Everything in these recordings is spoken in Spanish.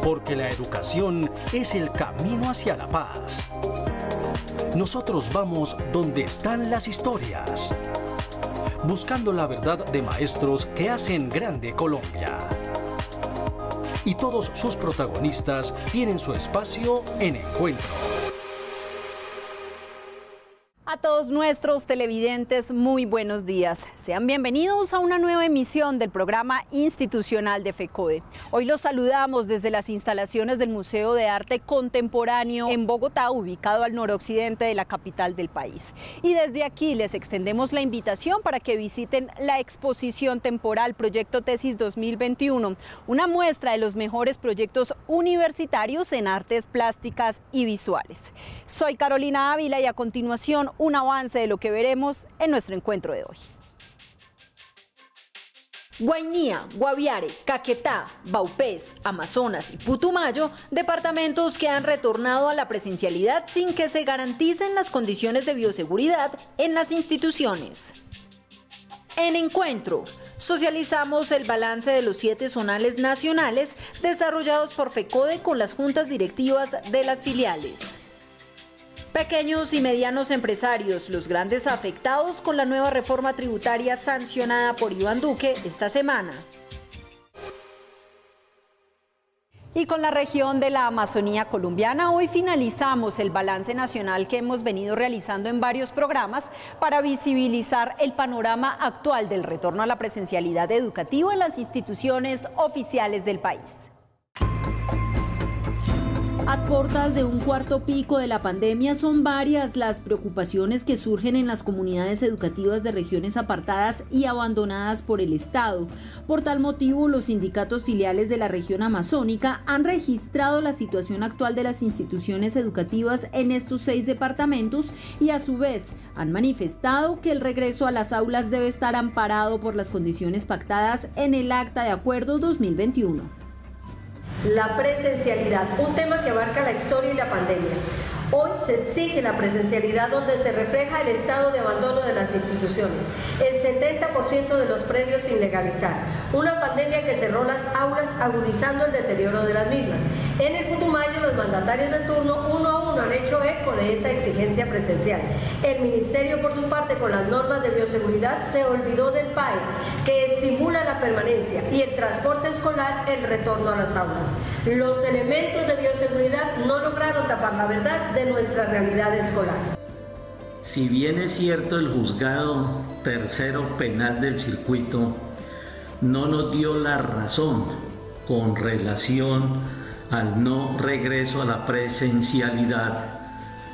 porque la educación es el camino hacia la paz. Nosotros vamos donde están las historias, buscando la verdad de maestros que hacen grande Colombia. Y todos sus protagonistas tienen su espacio en Encuentro. A todos nuestros televidentes, muy buenos días. Sean bienvenidos a una nueva emisión del programa institucional de FECODE. Hoy los saludamos desde las instalaciones del Museo de Arte Contemporáneo en Bogotá, ubicado al noroccidente de la capital del país. Y desde aquí les extendemos la invitación para que visiten la exposición temporal Proyecto Tesis 2021, una muestra de los mejores proyectos universitarios en artes plásticas y visuales. Soy Carolina Ávila y a continuación un avance de lo que veremos en nuestro encuentro de hoy. Guainía, Guaviare, Caquetá, Vaupés, Amazonas y Putumayo, departamentos que han retornado a la presencialidad sin que se garanticen las condiciones de bioseguridad en las instituciones. En Encuentro, socializamos el balance de los 7 zonales nacionales desarrollados por FECODE con las juntas directivas de las filiales. Pequeños y medianos empresarios, los grandes afectados con la nueva reforma tributaria sancionada por Iván Duque esta semana. Y con la región de la Amazonía colombiana, hoy finalizamos el balance nacional que hemos venido realizando en varios programas para visibilizar el panorama actual del retorno a la presencialidad educativa en las instituciones oficiales del país. A puertas de un cuarto pico de la pandemia, son varias las preocupaciones que surgen en las comunidades educativas de regiones apartadas y abandonadas por el Estado. Por tal motivo, los sindicatos filiales de la región amazónica han registrado la situación actual de las instituciones educativas en estos 6 departamentos y a su vez han manifestado que el regreso a las aulas debe estar amparado por las condiciones pactadas en el Acta de Acuerdo 2021. La presencialidad, un tema que abarca la historia y la pandemia. Hoy se exige la presencialidad donde se refleja el estado de abandono de las instituciones, el 70% de los predios sin legalizar, una pandemia que cerró las aulas agudizando el deterioro de las mismas. En el Putumayo, los mandatarios de turno uno a uno han hecho eco de esa exigencia presencial. El Ministerio, por su parte, con las normas de bioseguridad, se olvidó del PAE, que estimula la permanencia, y el transporte escolar, el retorno a las aulas. Los elementos de bioseguridad no lograron tapar la verdad de nuestra realidad escolar. Si bien es cierto, el juzgado tercero penal del circuito no nos dio la razón con relación al no regreso a la presencialidad,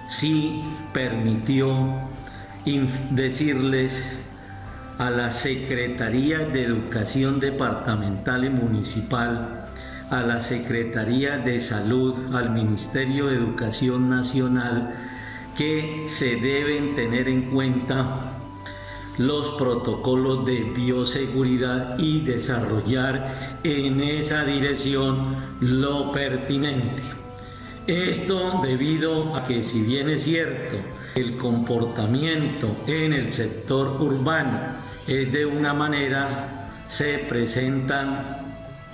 sí permitió decirles a la Secretaría de Educación Departamental y Municipal, a la Secretaría de Salud, al Ministerio de Educación Nacional, que se deben tener en cuenta los protocolos de bioseguridad y desarrollar en esa dirección lo pertinente. Esto debido a que, si bien es cierto, el comportamiento en el sector urbano es de una manera, se presentan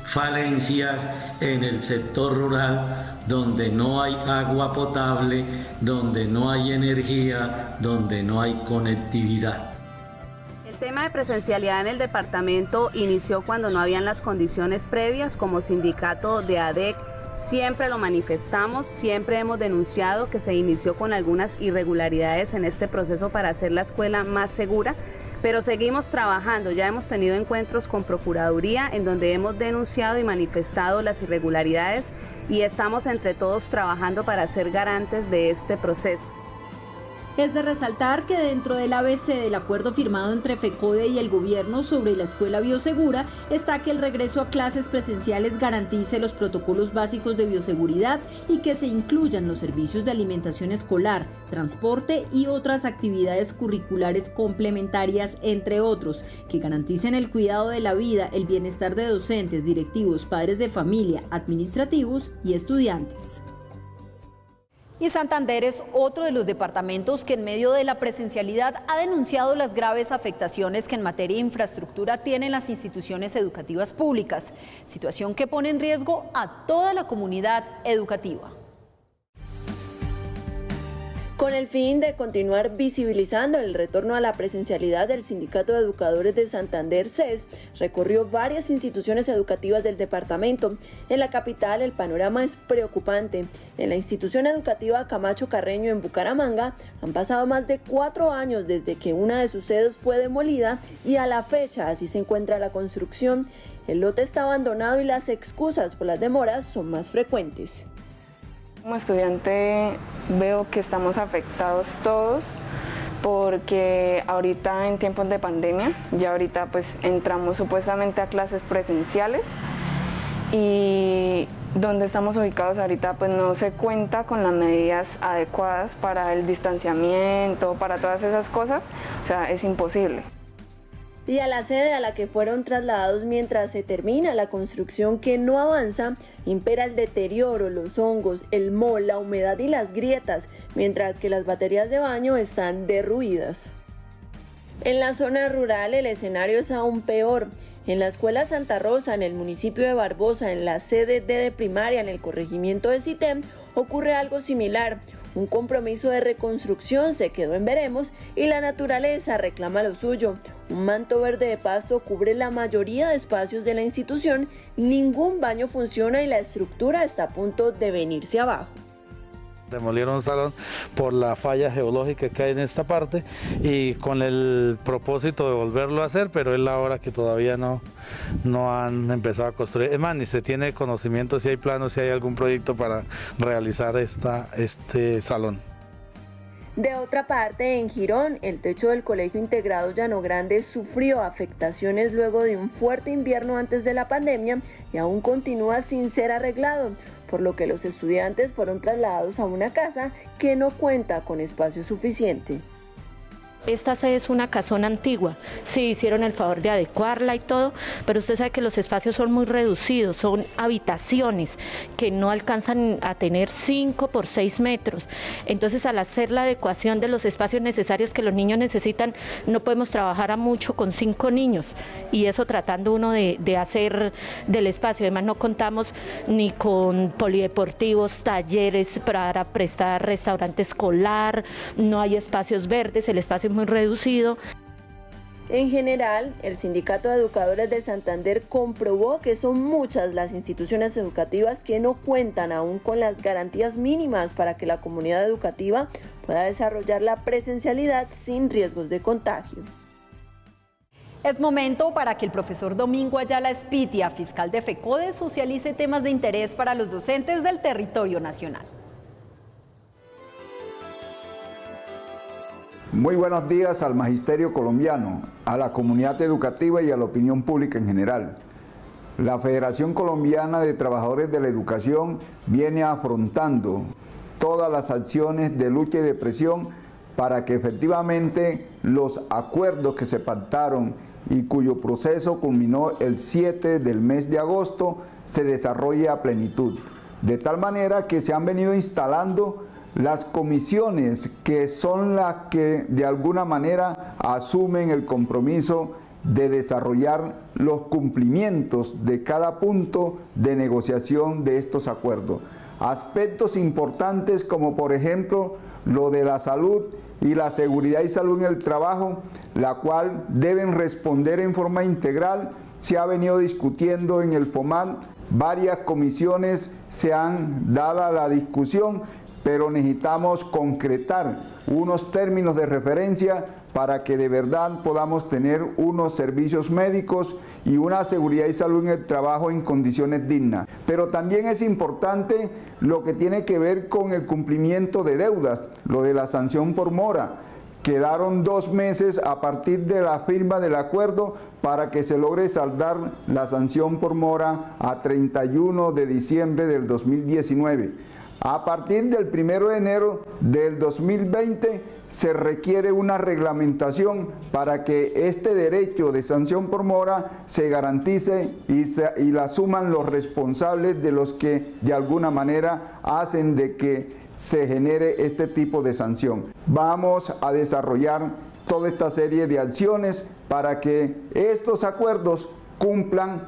falencias en el sector rural, donde no hay agua potable, donde no hay energía, donde no hay conectividad. El tema de presencialidad en el departamento inició cuando no habían las condiciones previas. Como sindicato de ADEC siempre lo manifestamos, siempre hemos denunciado que se inició con algunas irregularidades en este proceso para hacer la escuela más segura. Pero seguimos trabajando, ya hemos tenido encuentros con Procuraduría en donde hemos denunciado y manifestado las irregularidades y estamos entre todos trabajando para ser garantes de este proceso. Es de resaltar que dentro del ABC del acuerdo firmado entre FECODE y el gobierno sobre la escuela biosegura está que el regreso a clases presenciales garantice los protocolos básicos de bioseguridad y que se incluyan los servicios de alimentación escolar, transporte y otras actividades curriculares complementarias, entre otros, que garanticen el cuidado de la vida, el bienestar de docentes, directivos, padres de familia, administrativos y estudiantes. Y Santander es otro de los departamentos que en medio de la presencialidad ha denunciado las graves afectaciones que en materia de infraestructura tienen las instituciones educativas públicas, situación que pone en riesgo a toda la comunidad educativa. Con el fin de continuar visibilizando el retorno a la presencialidad, el Sindicato de Educadores de Santander, SES, recorrió varias instituciones educativas del departamento. En la capital el panorama es preocupante. En la institución educativa Camacho Carreño en Bucaramanga han pasado más de 4 años desde que una de sus sedes fue demolida y a la fecha así se encuentra la construcción. El lote está abandonado y las excusas por las demoras son más frecuentes. Como estudiante veo que estamos afectados todos porque ahorita en tiempos de pandemia, ya ahorita pues entramos supuestamente a clases presenciales y donde estamos ubicados ahorita pues no se cuenta con las medidas adecuadas para el distanciamiento, para todas esas cosas, o sea, es imposible. Y a la sede a la que fueron trasladados mientras se termina la construcción que no avanza, impera el deterioro, los hongos, el moho, la humedad y las grietas, mientras que las baterías de baño están derruidas. En la zona rural el escenario es aún peor. En la escuela Santa Rosa, en el municipio de Barbosa, en la sede de primaria, en el corregimiento de Sitem, ocurre algo similar. Un compromiso de reconstrucción se quedó en veremos y la naturaleza reclama lo suyo. Un manto verde de pasto cubre la mayoría de espacios de la institución, ningún baño funciona y la estructura está a punto de venirse abajo. Demolieron un salón por la falla geológica que hay en esta parte y con el propósito de volverlo a hacer, pero es la hora que todavía no han empezado a construir. Es más, ni se tiene conocimiento si hay planos, si hay algún proyecto para realizar este salón. De otra parte, en Girón, el techo del Colegio Integrado Llano Grande sufrió afectaciones luego de un fuerte invierno antes de la pandemia y aún continúa sin ser arreglado, por lo que los estudiantes fueron trasladados a una casa que no cuenta con espacio suficiente. Esta sede es una casona antigua, sí hicieron el favor de adecuarla y todo, pero usted sabe que los espacios son muy reducidos, son habitaciones que no alcanzan a tener 5 por 6 metros. Entonces, al hacer la adecuación de los espacios necesarios que los niños necesitan, no podemos trabajar a mucho con 5 niños y eso tratando uno de hacer del espacio. Además, no contamos ni con polideportivos, talleres para prestar restaurante escolar, no hay espacios verdes, el espacio muy reducido. En general, el Sindicato de Educadores de Santander comprobó que son muchas las instituciones educativas que no cuentan aún con las garantías mínimas para que la comunidad educativa pueda desarrollar la presencialidad sin riesgos de contagio. Es momento para que el profesor Domingo Ayala Espitia, fiscal de FECODE, socialice temas de interés para los docentes del territorio nacional. Muy buenos días al magisterio colombiano, a la comunidad educativa y a la opinión pública en general. La Federación Colombiana de Trabajadores de la Educación viene afrontando todas las acciones de lucha y de presión para que efectivamente los acuerdos que se pactaron y cuyo proceso culminó el 7 del mes de agosto se desarrolle a plenitud. De tal manera que se han venido instalando las comisiones que son las que de alguna manera asumen el compromiso de desarrollar los cumplimientos de cada punto de negociación de estos acuerdos. Aspectos importantes como por ejemplo lo de la salud y la seguridad y salud en el trabajo, la cual deben responder en forma integral. Se ha venido discutiendo en el FOMAT, varias comisiones se han dado a la discusión, pero necesitamos concretar unos términos de referencia para que de verdad podamos tener unos servicios médicos y una seguridad y salud en el trabajo en condiciones dignas. Pero también es importante lo que tiene que ver con el cumplimiento de deudas, lo de la sanción por mora. Quedaron 2 meses a partir de la firma del acuerdo para que se logre saldar la sanción por mora a 31 de diciembre del 2019. A partir del 1 de enero del 2020 se requiere una reglamentación para que este derecho de sanción por mora se garantice y la asuman los responsables de los que de alguna manera hacen de que se genere este tipo de sanción. Vamos a desarrollar toda esta serie de acciones para que estos acuerdos cumplan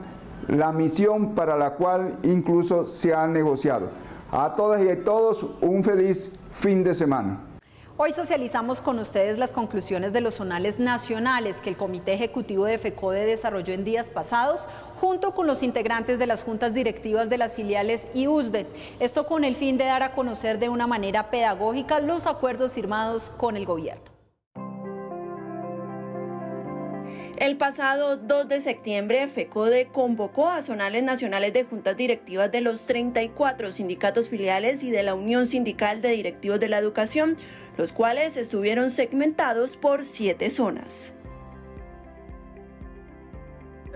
la misión para la cual incluso se han negociado. A todas y a todos, un feliz fin de semana. Hoy socializamos con ustedes las conclusiones de los zonales nacionales que el Comité Ejecutivo de FECODE desarrolló en días pasados, junto con los integrantes de las juntas directivas de las filiales y USDE. Esto con el fin de dar a conocer de una manera pedagógica los acuerdos firmados con el gobierno. El pasado 2 de septiembre, FECODE convocó a zonales nacionales de juntas directivas de los 34 sindicatos filiales y de la Unión Sindical de Directivos de la Educación, los cuales estuvieron segmentados por 7 zonas.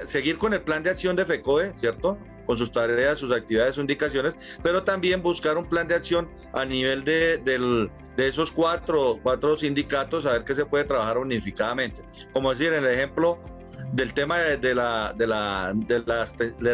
Seguir con el plan de acción de FECODE, ¿cierto?, con sus tareas, sus actividades, sus indicaciones, pero también buscar un plan de acción a nivel de esos cuatro sindicatos, a ver qué se puede trabajar unificadamente. Como decir, en el ejemplo del tema de la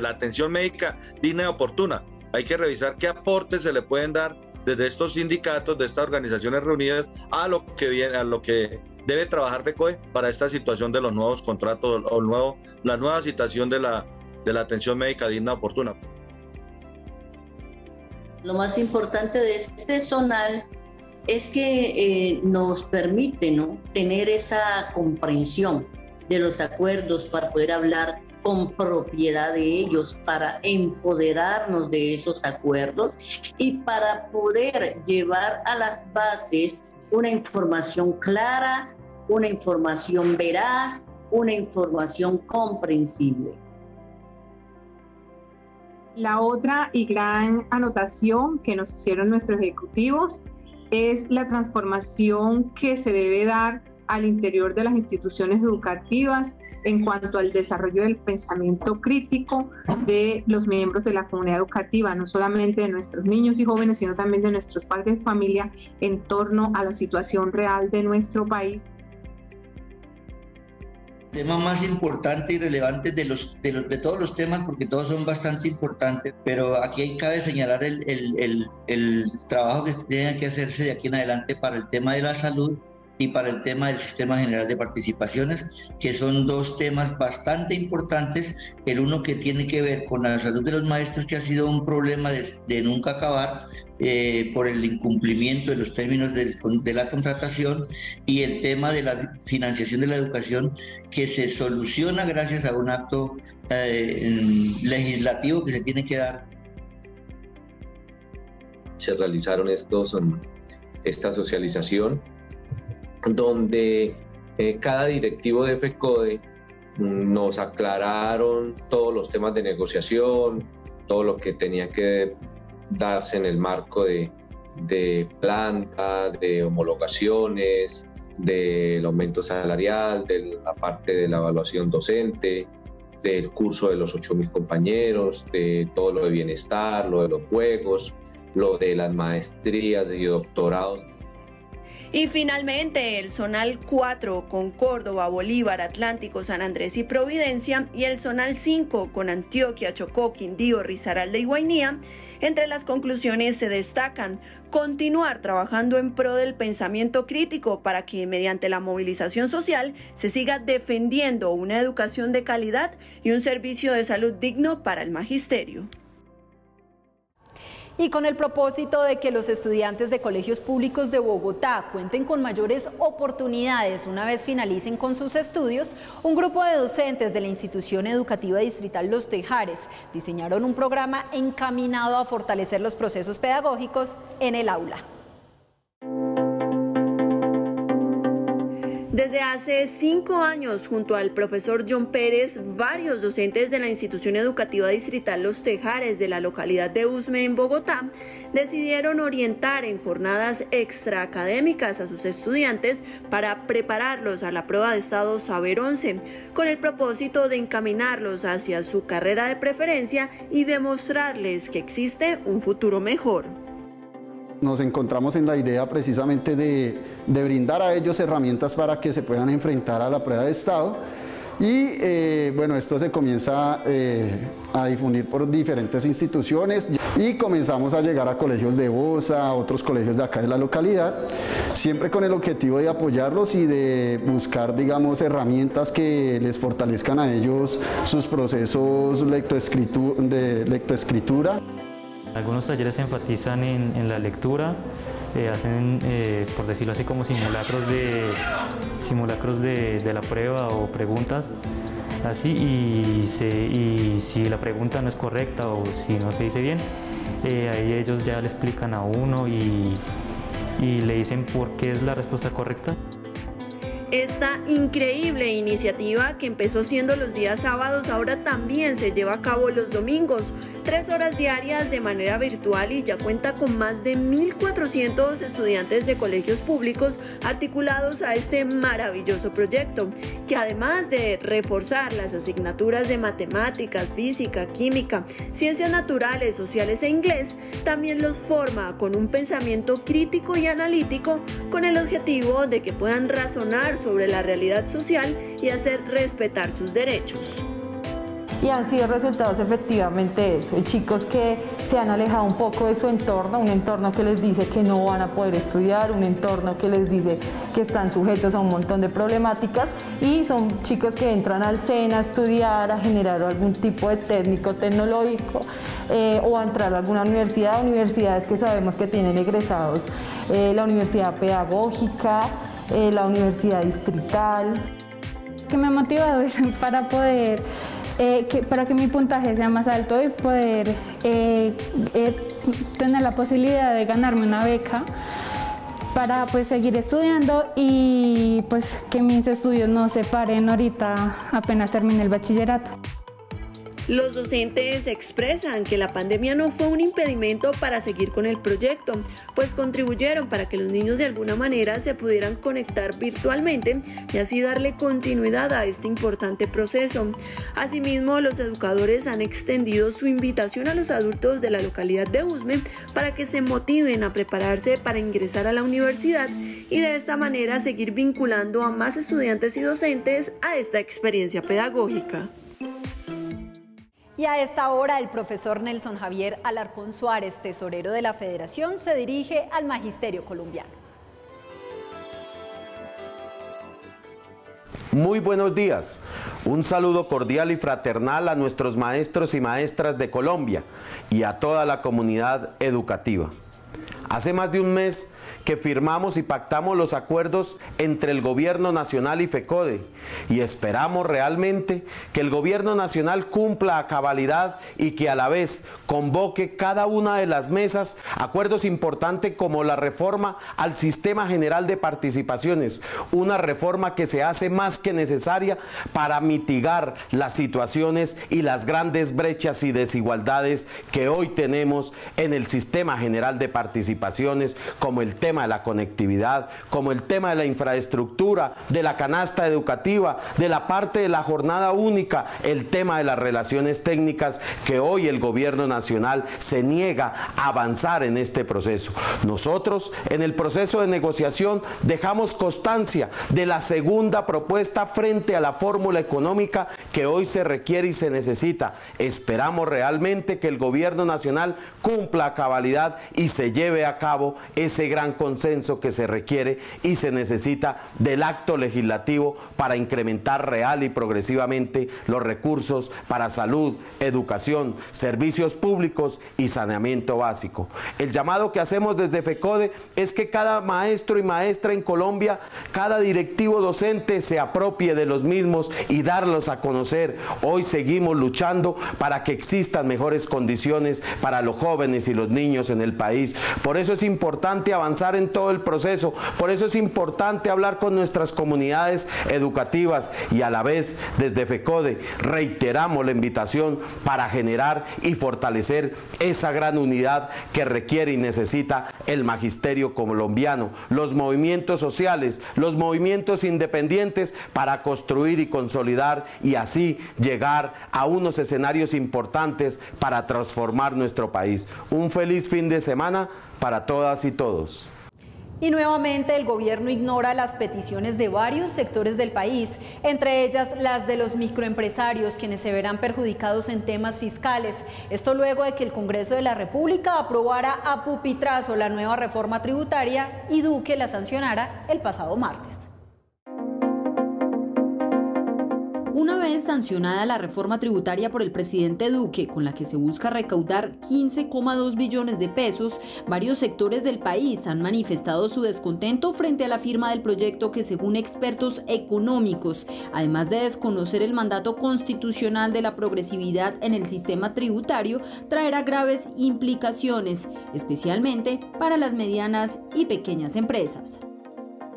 atención médica digna y oportuna, hay que revisar qué aportes se le pueden dar desde estos sindicatos, de estas organizaciones reunidas, a lo que debe trabajar FECODE para esta situación de los nuevos contratos o la nueva situación de la atención médica digna oportuna. Lo más importante de este zonal es que nos permite, ¿no?, tener esa comprensión de los acuerdos para poder hablar con propiedad de ellos, para empoderarnos de esos acuerdos y para poder llevar a las bases una información clara, una información veraz, una información comprensible. La otra y gran anotación que nos hicieron nuestros ejecutivos es la transformación que se debe dar al interior de las instituciones educativas en cuanto al desarrollo del pensamiento crítico de los miembros de la comunidad educativa, no solamente de nuestros niños y jóvenes, sino también de nuestros padres de familia en torno a la situación real de nuestro país. Tema más importante y relevante de todos los temas, porque todos son bastante importantes, pero aquí cabe señalar el trabajo que tiene que hacerse de aquí en adelante para el tema de la salud y para el tema del Sistema General de Participaciones, que son dos temas bastante importantes. El uno que tiene que ver con la salud de los maestros, que ha sido un problema de nunca acabar por el incumplimiento de los términos de la contratación, y el tema de la financiación de la educación, que se soluciona gracias a un acto legislativo que se tiene que dar. Se realizaron esta socialización donde cada directivo de FECODE nos aclararon todos los temas de negociación, todo lo que tenía que darse en el marco de planta, de homologaciones, del aumento salarial, de la parte de la evaluación docente, del curso de los 8.000 compañeros, de todo lo de bienestar, lo de los juegos, lo de las maestrías y doctorados. Y finalmente el zonal 4 con Córdoba, Bolívar, Atlántico, San Andrés y Providencia, y el zonal 5 con Antioquia, Chocó, Quindío, Risaralda y Guainía. Entre las conclusiones se destacan continuar trabajando en pro del pensamiento crítico para que mediante la movilización social se siga defendiendo una educación de calidad y un servicio de salud digno para el magisterio. Y con el propósito de que los estudiantes de colegios públicos de Bogotá cuenten con mayores oportunidades una vez finalicen con sus estudios, un grupo de docentes de la institución educativa distrital Los Tejares diseñaron un programa encaminado a fortalecer los procesos pedagógicos en el aula. Desde hace 5 años, junto al profesor John Pérez, varios docentes de la institución educativa distrital Los Tejares de la localidad de Usme en Bogotá decidieron orientar en jornadas extraacadémicas a sus estudiantes para prepararlos a la prueba de estado Saber 11, con el propósito de encaminarlos hacia su carrera de preferencia y demostrarles que existe un futuro mejor. Nos encontramos en la idea precisamente de brindar a ellos herramientas para que se puedan enfrentar a la prueba de estado, y bueno, esto se comienza a difundir por diferentes instituciones y comenzamos a llegar a colegios de Bosa, a otros colegios de acá de la localidad, siempre con el objetivo de apoyarlos y de buscar, digamos, herramientas que les fortalezcan a ellos sus procesos de lectoescritura. Algunos talleres se enfatizan en la lectura, hacen, por decirlo así, como simulacros de la prueba o preguntas, así, y si la pregunta no es correcta o si no se dice bien, ahí ellos ya le explican a uno y le dicen por qué es la respuesta correcta. Esta increíble iniciativa, que empezó siendo los días sábados, ahora también se lleva a cabo los domingos, 3 horas diarias de manera virtual, y ya cuenta con más de 1.400 estudiantes de colegios públicos articulados a este maravilloso proyecto, que además de reforzar las asignaturas de matemáticas, física, química, ciencias naturales, sociales e inglés, también los forma con un pensamiento crítico y analítico, con el objetivo de que puedan razonar sobre la realidad social y hacer respetar sus derechos. Y han sido resultados efectivamente eso, chicos que se han alejado un poco de su entorno, un entorno que les dice que no van a poder estudiar, un entorno que les dice que están sujetos a un montón de problemáticas, y son chicos que entran al SENA a estudiar, a generar algún tipo de técnico tecnológico o a entrar a alguna universidad, universidades que sabemos que tienen egresados, la Universidad Pedagógica, la Universidad Distrital. Que me ha motivado es para poder, para que mi puntaje sea más alto y poder tener la posibilidad de ganarme una beca para pues seguir estudiando y pues que mis estudios no se paren ahorita apenas termine el bachillerato. Los docentes expresan que la pandemia no fue un impedimento para seguir con el proyecto, pues contribuyeron para que los niños de alguna manera se pudieran conectar virtualmente y así darle continuidad a este importante proceso. Asimismo, los educadores han extendido su invitación a los adultos de la localidad de Usme para que se motiven a prepararse para ingresar a la universidad y de esta manera seguir vinculando a más estudiantes y docentes a esta experiencia pedagógica. Y a esta hora el profesor Nelson Javier Alarcón Suárez, tesorero de la Federación, se dirige al Magisterio Colombiano. Muy buenos días. Un saludo cordial y fraternal a nuestros maestros y maestras de Colombia y a toda la comunidad educativa. Hace más de un mes que firmamos y pactamos los acuerdos entre el Gobierno Nacional y FECODE, y esperamos realmente que el Gobierno Nacional cumpla a cabalidad y que a la vez convoque cada una de las mesas acuerdos importantes como la reforma al Sistema General de Participaciones, una reforma que se hace más que necesaria para mitigar las situaciones y las grandes brechas y desigualdades que hoy tenemos en el Sistema General de Participaciones, como el tema de la conectividad, como el tema de la infraestructura, de la canasta educativa, de la parte de la jornada única, el tema de las relaciones técnicas, que hoy el Gobierno Nacional se niega a avanzar en este proceso. Nosotros en el proceso de negociación dejamos constancia de la segunda propuesta frente a la fórmula económica que hoy se requiere y se necesita. Esperamos realmente que el Gobierno Nacional cumpla a cabalidad y se lleve a cabo ese gran consenso que se requiere y se necesita del acto legislativo para incrementar real y progresivamente los recursos para salud, educación, servicios públicos y saneamiento básico. El llamado que hacemos desde FECODE es que cada maestro y maestra en Colombia, cada directivo docente se apropie de los mismos y darlos a conocer. Hoy seguimos luchando para que existan mejores condiciones para los jóvenes y los niños en el país. Por eso es importante avanzar en todo el proceso, por eso es importante hablar con nuestras comunidades educativas y a la vez desde FECODE reiteramos la invitación para generar y fortalecer esa gran unidad que requiere y necesita el magisterio colombiano, los movimientos sociales, los movimientos independientes para construir y consolidar y así llegar a unos escenarios importantes para transformar nuestro país. Un feliz fin de semana para todas y todos. Y nuevamente el gobierno ignora las peticiones de varios sectores del país, entre ellas las de los microempresarios, quienes se verán perjudicados en temas fiscales. Esto luego de que el Congreso de la República aprobara a pupitrazo la nueva reforma tributaria y Duque la sancionara el pasado martes. Una vez sancionada la reforma tributaria por el presidente Duque, con la que se busca recaudar 15,2 billones de pesos, varios sectores del país han manifestado su descontento frente a la firma del proyecto que, según expertos económicos, además de desconocer el mandato constitucional de la progresividad en el sistema tributario, traerá graves implicaciones, especialmente para las medianas y pequeñas empresas.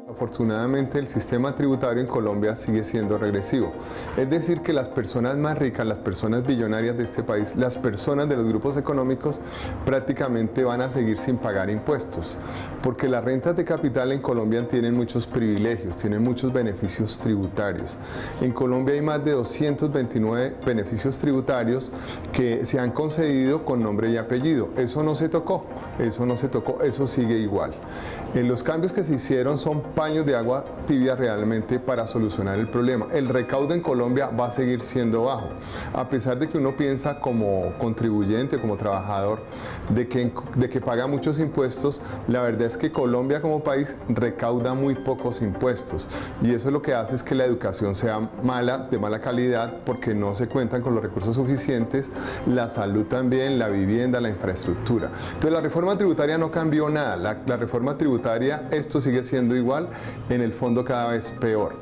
Afortunadamente el sistema tributario en Colombia sigue siendo regresivo, es decir que las personas más ricas, las personas billonarias de este país, las personas de los grupos económicos prácticamente van a seguir sin pagar impuestos, porque las rentas de capital en Colombia tienen muchos privilegios, tienen muchos beneficios tributarios. En Colombia hay más de 229 beneficios tributarios que se han concedido con nombre y apellido. Eso no se tocó, eso sigue igual. Los cambios que se hicieron son paños de agua tibia realmente para solucionar el problema. El recaudo en Colombia va a seguir siendo bajo, a pesar de que uno piensa como contribuyente, como trabajador, de que paga muchos impuestos. La verdad es que Colombia como país recauda muy pocos impuestos y eso lo que hace es que la educación sea mala, de mala calidad, porque no se cuentan con los recursos suficientes, la salud también, la vivienda, la infraestructura. Entonces la reforma tributaria no cambió nada, la reforma tributaria, esto sigue siendo igual, en el fondo cada vez peor.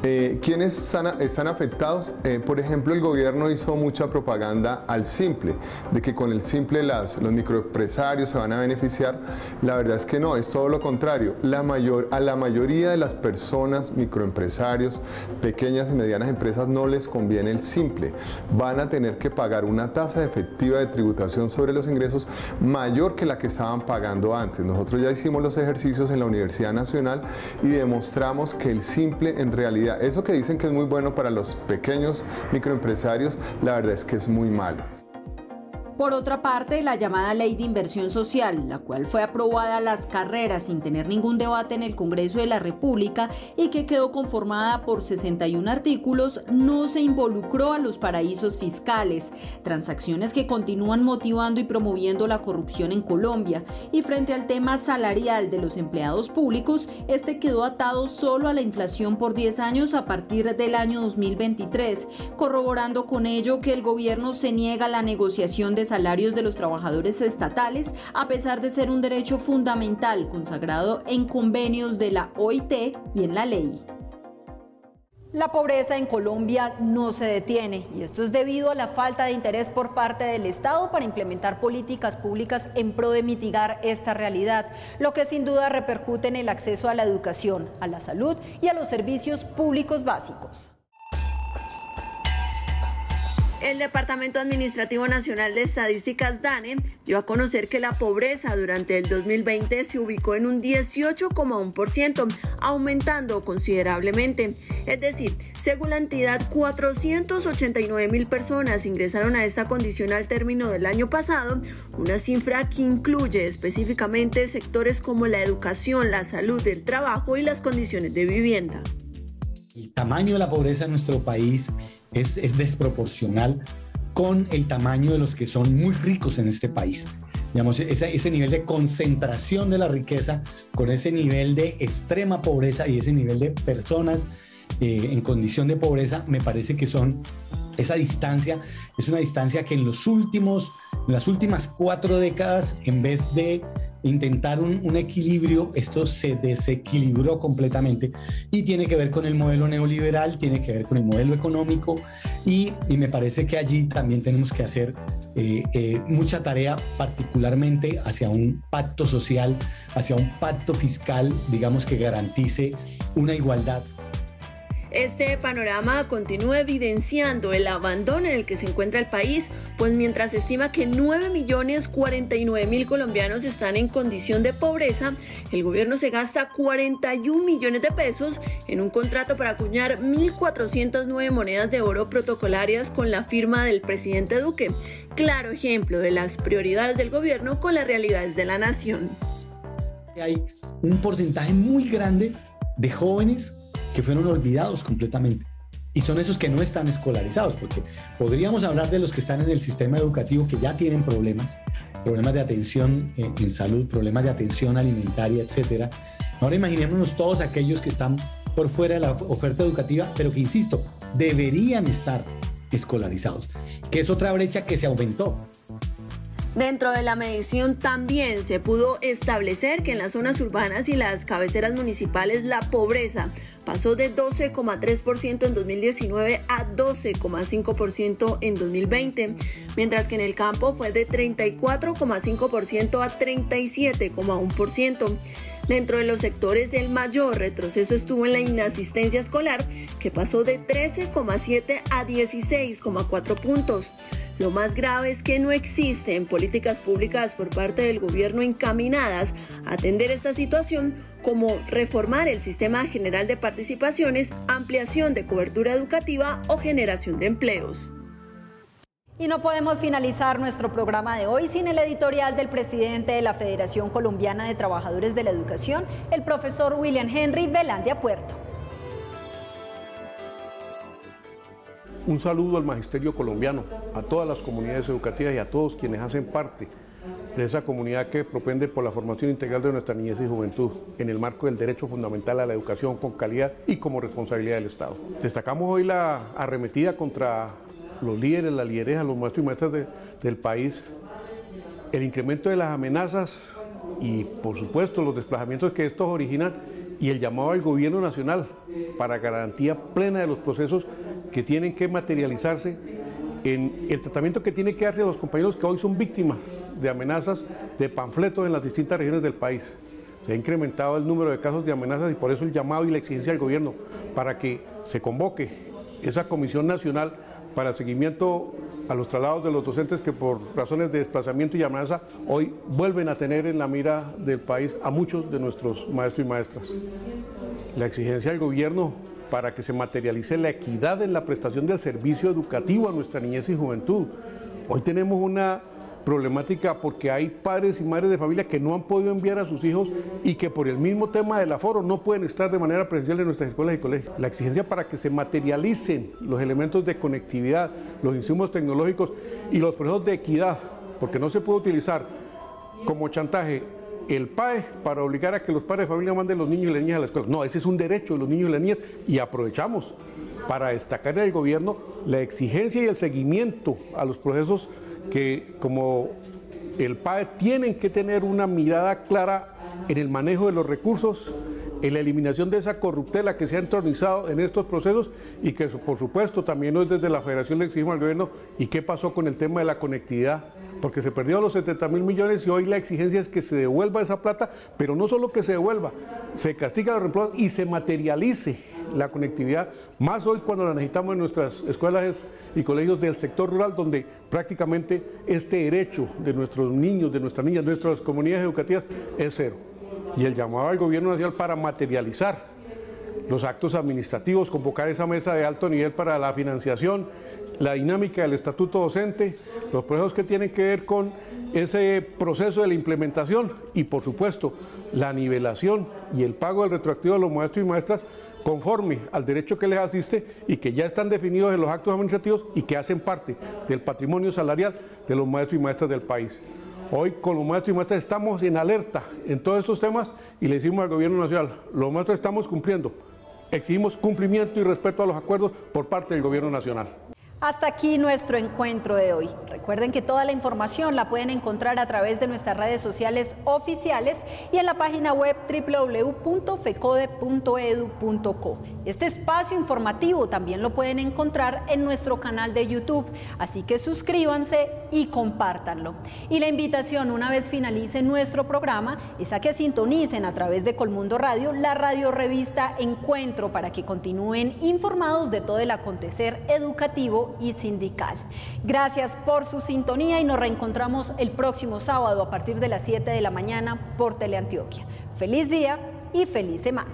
¿Quiénes están afectados? Por ejemplo, el gobierno hizo mucha propaganda al simple, de que con el simple los microempresarios se van a beneficiar. La verdad es que no, es todo lo contrario. A la mayoría de las personas, microempresarios, pequeñas y medianas empresas, no les conviene el simple. Van a tener que pagar una tasa efectiva de tributación sobre los ingresos mayor que la que estaban pagando antes. Nosotros ya hicimos los ejercicios en la Universidad Nacional y demostramos que el simple en realidad, eso que dicen que es muy bueno para los pequeños microempresarios, la verdad es que es muy malo. Por otra parte, la llamada Ley de Inversión Social, la cual fue aprobada a las carreras sin tener ningún debate en el Congreso de la República y que quedó conformada por 61 artículos, no se involucró a los paraísos fiscales, transacciones que continúan motivando y promoviendo la corrupción en Colombia. Y frente al tema salarial de los empleados públicos, este quedó atado solo a la inflación por 10 años a partir del año 2023, corroborando con ello que el gobierno se niega a la negociación de salarios de los trabajadores estatales, a pesar de ser un derecho fundamental consagrado en convenios de la OIT y en la ley. La pobreza en Colombia no se detiene y esto es debido a la falta de interés por parte del Estado para implementar políticas públicas en pro de mitigar esta realidad, lo que sin duda repercute en el acceso a la educación, a la salud y a los servicios públicos básicos. El Departamento Administrativo Nacional de Estadísticas, DANE, dio a conocer que la pobreza durante el 2020 se ubicó en un 18,1%, aumentando considerablemente. Es decir, según la entidad, 489.000 personas ingresaron a esta condición al término del año pasado, una cifra que incluye específicamente sectores como la educación, la salud, el trabajo y las condiciones de vivienda. El tamaño de la pobreza en nuestro país es desproporcional con el tamaño de los que son muy ricos en este país. Digamos, ese nivel de concentración de la riqueza, con ese nivel de extrema pobreza y ese nivel de personas en condición de pobreza, me parece que esa distancia es una distancia que en las últimas 4 décadas, en vez de intentar un equilibrio, esto se desequilibró completamente y tiene que ver con el modelo neoliberal, tiene que ver con el modelo económico y me parece que allí también tenemos que hacer mucha tarea, particularmente hacia un pacto social, hacia un pacto fiscal, digamos, que garantice una igualdad. Este panorama continúa evidenciando el abandono en el que se encuentra el país, pues mientras se estima que 9.049.000 colombianos están en condición de pobreza, el gobierno se gasta 41 millones de pesos en un contrato para acuñar 1.409 monedas de oro protocolarias con la firma del presidente Duque. Claro ejemplo de las prioridades del gobierno con las realidades de la nación. Hay un porcentaje muy grande de jóvenes que fueron olvidados completamente. Y son esos que no están escolarizados, porque podríamos hablar de los que están en el sistema educativo que ya tienen problemas de atención en salud, problemas de atención alimentaria, etc. Ahora imaginémonos todos aquellos que están por fuera de la oferta educativa, pero que, insisto, deberían estar escolarizados, que es otra brecha que se aumentó. Dentro de la medición también se pudo establecer que en las zonas urbanas y las cabeceras municipales la pobreza pasó de 12,3% en 2019 a 12,5% en 2020, mientras que en el campo fue de 34,5% a 37,1%. Dentro de los sectores, el mayor retroceso estuvo en la inasistencia escolar, que pasó de 13,7 a 16,4 puntos. Lo más grave es que no existen políticas públicas por parte del gobierno encaminadas a atender esta situación, como reformar el sistema general de participaciones, ampliación de cobertura educativa o generación de empleos. Y no podemos finalizar nuestro programa de hoy sin el editorial del presidente de la Federación Colombiana de Trabajadores de la Educación, el profesor William Henry Velandia Puerto. Un saludo al magisterio colombiano, a todas las comunidades educativas y a todos quienes hacen parte de esa comunidad que propende por la formación integral de nuestra niñez y juventud en el marco del derecho fundamental a la educación con calidad y como responsabilidad del Estado. Destacamos hoy la arremetida contra los líderes, las lideresas, los maestros y maestras del país, el incremento de las amenazas y, por supuesto, los desplazamientos que estos originan y el llamado al gobierno nacional para garantía plena de los procesos que tienen que materializarse en el tratamiento que tiene que darse a los compañeros que hoy son víctimas de amenazas, de panfletos en las distintas regiones del país. Se ha incrementado el número de casos de amenazas y por eso el llamado y la exigencia al gobierno para que se convoque esa Comisión Nacional para el seguimiento a los traslados de los docentes que por razones de desplazamiento y amenaza hoy vuelven a tener en la mira del país a muchos de nuestros maestros y maestras. La exigencia al gobierno para que se materialice la equidad en la prestación del servicio educativo a nuestra niñez y juventud. Hoy tenemos una problemática porque hay padres y madres de familia que no han podido enviar a sus hijos y que por el mismo tema del aforo no pueden estar de manera presencial en nuestras escuelas y colegios. La exigencia para que se materialicen los elementos de conectividad, los insumos tecnológicos y los procesos de equidad, porque no se puede utilizar como chantaje el PAE para obligar a que los padres de familia manden los niños y las niñas a la escuela. No, ese es un derecho de los niños y las niñas y aprovechamos para destacar al gobierno la exigencia y el seguimiento a los procesos que como el PAE tienen que tener una mirada clara en el manejo de los recursos, en la eliminación de esa corruptela que se ha entronizado en estos procesos y que por supuesto también hoy desde la Federación le exigimos al gobierno y qué pasó con el tema de la conectividad, porque se perdieron los 70.000 millones y hoy la exigencia es que se devuelva esa plata, pero no solo que se devuelva, se castiga a los reemplazos y se materialice la conectividad, más hoy cuando la necesitamos en nuestras escuelas y colegios del sector rural, donde prácticamente este derecho de nuestros niños, de nuestras niñas, de nuestras comunidades educativas es cero. Y el llamado al gobierno nacional para materializar los actos administrativos, convocar esa mesa de alto nivel para la financiación, la dinámica del estatuto docente, los procesos que tienen que ver con ese proceso de la implementación y por supuesto la nivelación y el pago del retroactivo de los maestros y maestras conforme al derecho que les asiste y que ya están definidos en los actos administrativos y que hacen parte del patrimonio salarial de los maestros y maestras del país. Hoy con los maestros y maestras estamos en alerta en todos estos temas y le decimos al gobierno nacional, los maestros estamos cumpliendo, exigimos cumplimiento y respeto a los acuerdos por parte del gobierno nacional. Hasta aquí nuestro encuentro de hoy. Recuerden que toda la información la pueden encontrar a través de nuestras redes sociales oficiales y en la página web www.fecode.edu.co. Este espacio informativo también lo pueden encontrar en nuestro canal de YouTube, así que suscríbanse y compártanlo. Y la invitación, una vez finalice nuestro programa, es a que sintonicen a través de Colmundo Radio la radio revista Encuentro para que continúen informados de todo el acontecer educativo y sindical. Gracias por su sintonía y nos reencontramos el próximo sábado a partir de las 7 de la mañana por Teleantioquia. Feliz día y feliz semana.